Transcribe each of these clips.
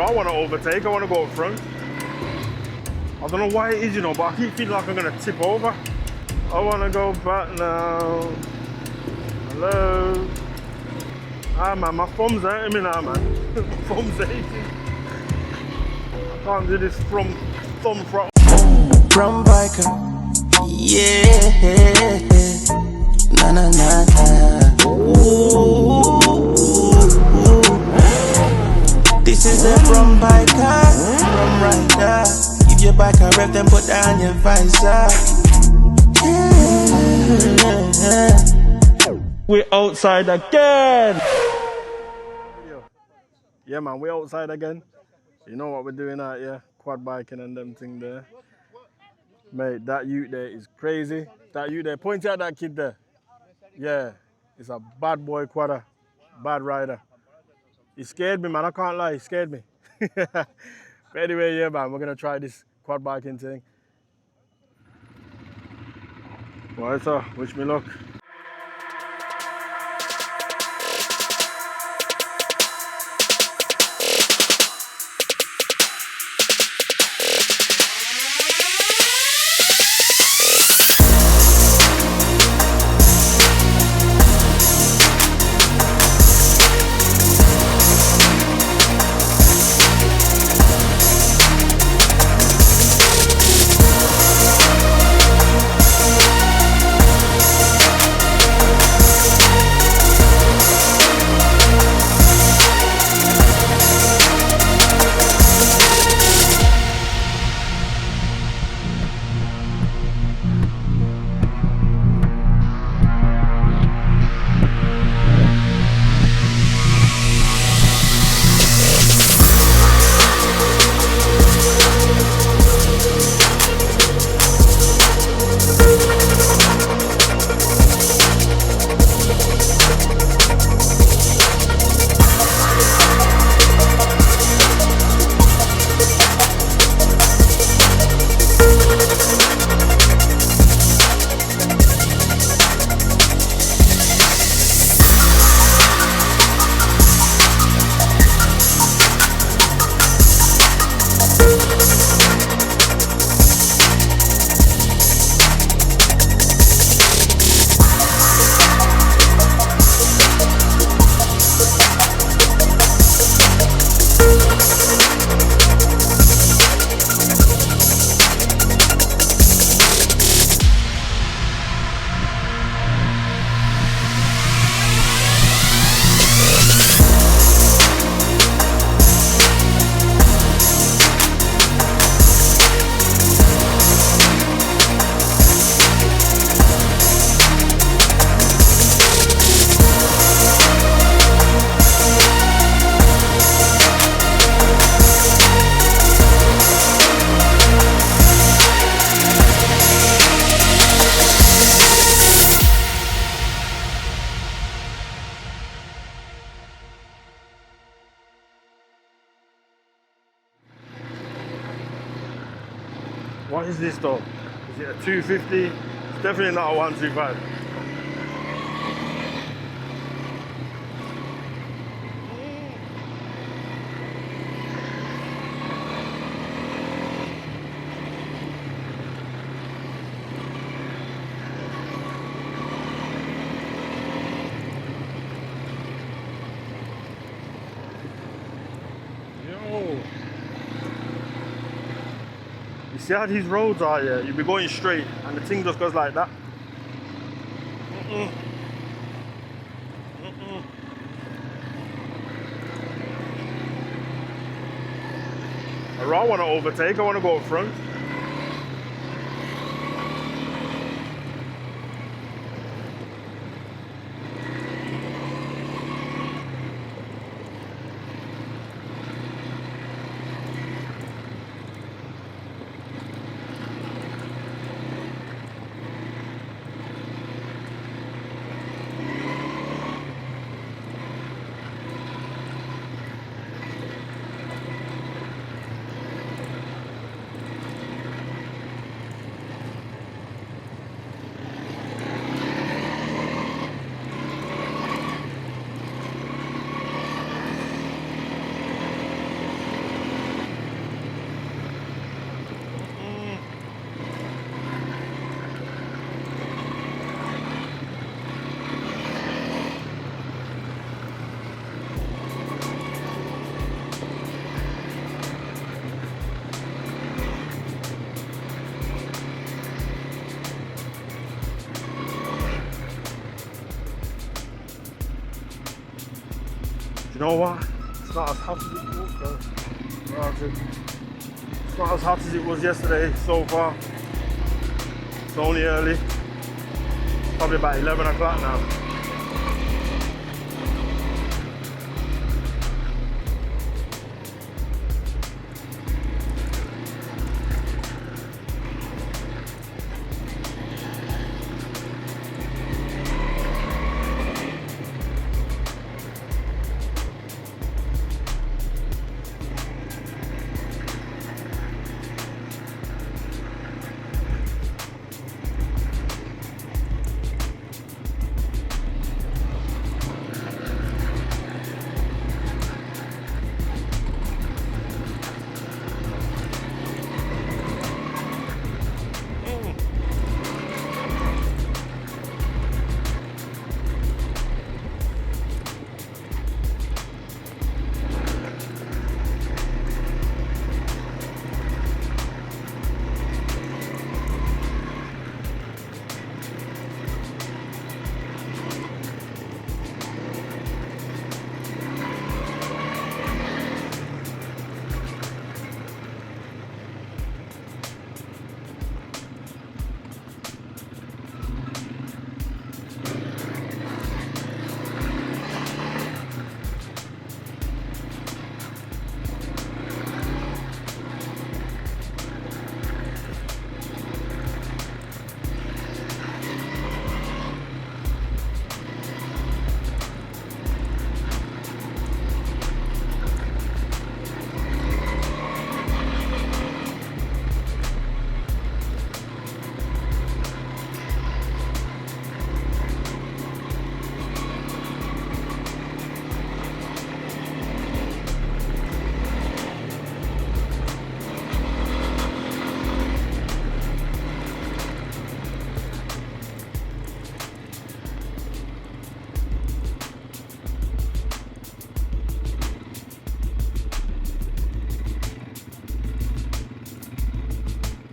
I want to overtake, I want to go up front. I don't know why it is, you know, but I keep feeling like I'm going to tip over. I want to go back now. Hello. Ah man, my thumb's hurting me now, man. My thumb's aching. I can't do this from thumb throttle. Brum biker, yeah, na na na na. Ooh. This is the Brum biker, Brum rider. Give your bike a rev, then put down your visor. Yeah. We're outside again. Yeah man, we're outside again. You know what we're doing out here, quad biking and them thing there. Mate, that ute there is crazy. That ute there, point at that kid there. Yeah, it's a bad boy quadder, bad rider. He scared me, man, I can't lie, he scared me. But anyway, yeah man, we're gonna try this quad biking thing. Right, so, wish me luck. What is this though? Is it a 250? It's definitely not a 125. Yo. You see how these roads are here? You'll be going straight and the thing just goes like that. I want to overtake, I want to go up front. You know what? It's not as hot as it was though. It's not as hot as it was yesterday so far. It's only early. Probably about 11 o'clock now.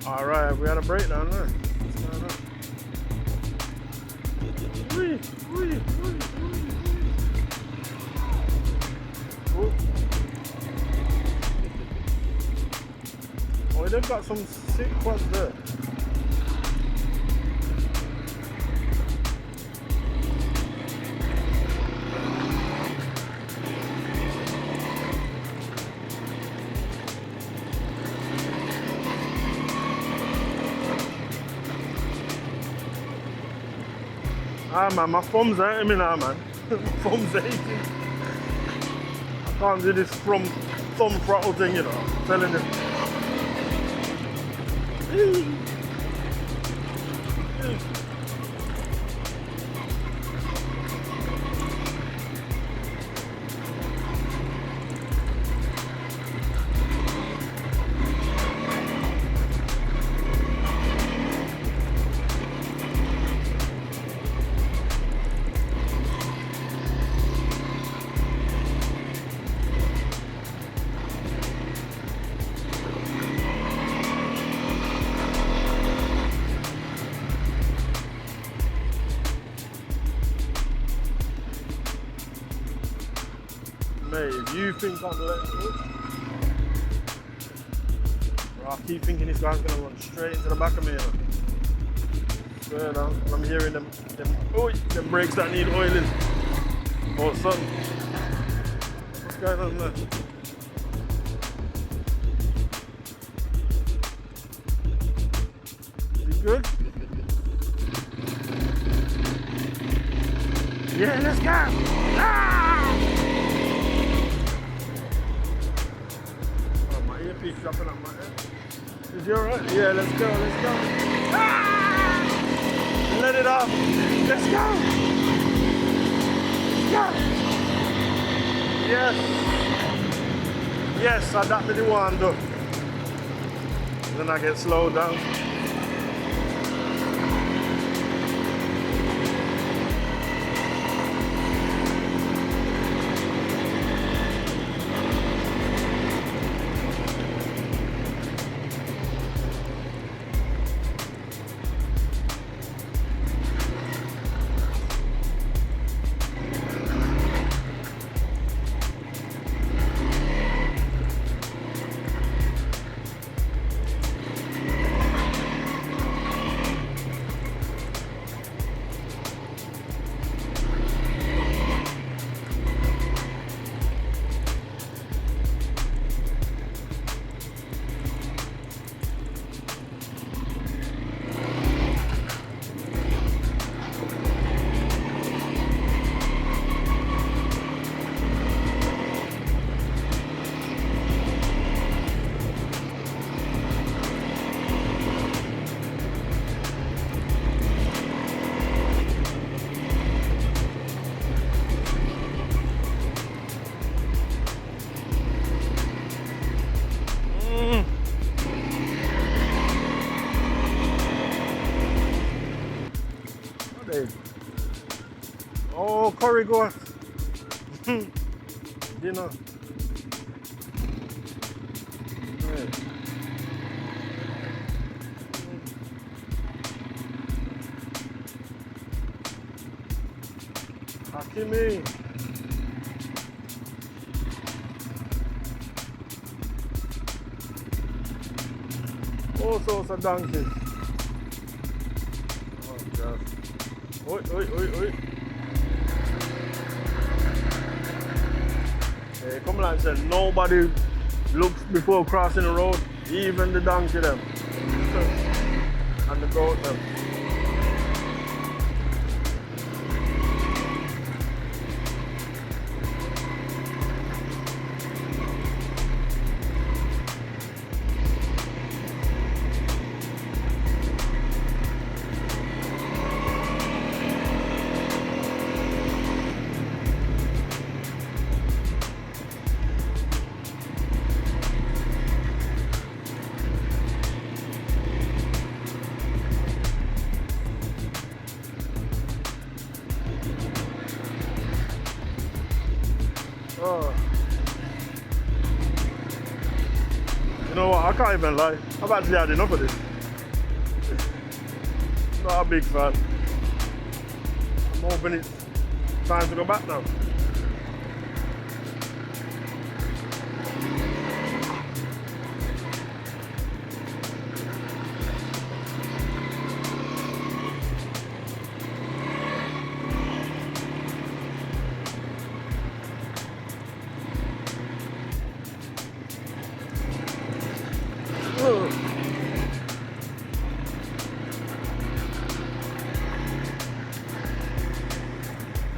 All right, we had a breakdown there. What's going on? Wee, wee, wee, wee. Oh, they've got some sick quads there. Ah man, my thumb's hurting me now, man. My thumb's aching. I can't do this thumb throttle thing, you know. I'm telling you. Mate, if you think I'm letting go, bro, I keep thinking this guy's gonna run straight into the back of me, you know. Swear down, when I'm hearing them brakes that need oiling or something. What's going on there? Is he good? Yeah, let's go! Ah! Earpiece dropping up my head. Is he alright? Yeah, let's go, let's go. Ah! Let it off. Let's go. Yeah. Yes. Yes, I that the one though. Then I get slowed down. curry goat. Dinner. Right. Hakimi. All sorts of donkeys. Oh God. Oi, oi, oi, oi. Hey, come like I said, nobody looks before crossing the road, even the donkey them. And the goat them. Oh. You know what, I can't even lie. I've actually had enough of this. Not a big fan. I'm hoping it's time to go back now.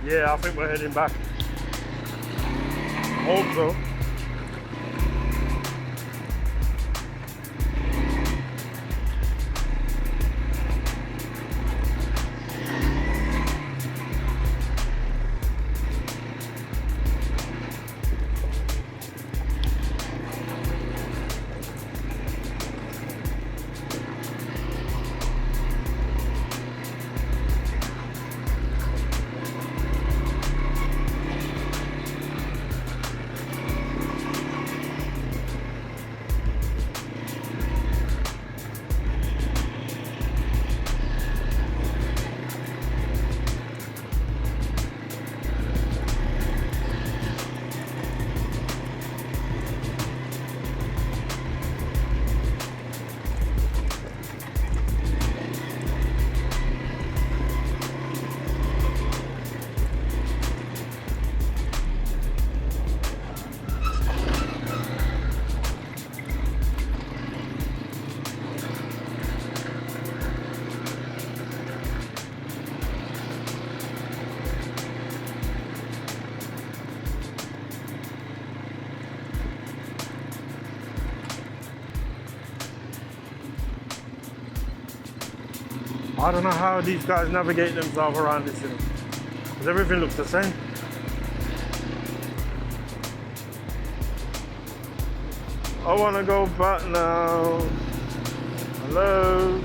Yeah, I think we're heading back. Hope so. I don't know how these guys navigate themselves around this, because everything looks the same. I want to go back now. Hello.